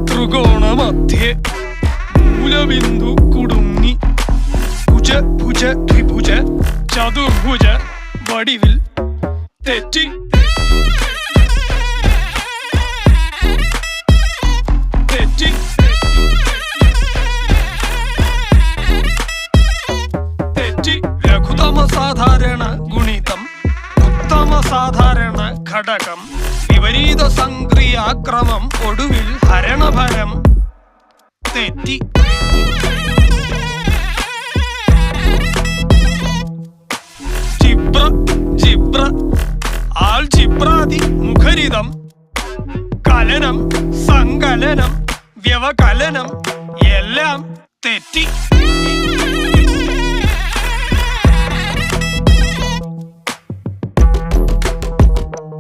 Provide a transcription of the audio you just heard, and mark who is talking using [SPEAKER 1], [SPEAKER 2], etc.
[SPEAKER 1] ത്രികോണമധ്യേ മൂലബിന്ദു കുടുങ്ങി ഭുജ ഭുജ ദ്വിഭുജ ചതുർഭുജ വടിവിൽ തെറ്റി തെറ്റി തെറ്റി ലഘുതമ സാധാരണ ഗുണിതം ഉത്തമ സാധാരണ ഘടകം വിപരീത സംക്രിയാക്രമം ഒടുവിൽ ഹരണഭരം തെറ്റി ജിബ്ര ജിബ്ര ആൾജിബ്രാദി മുഖരിതം കലനം സങ്കലനം വ്യവകലനം എല്ലാം തെറ്റി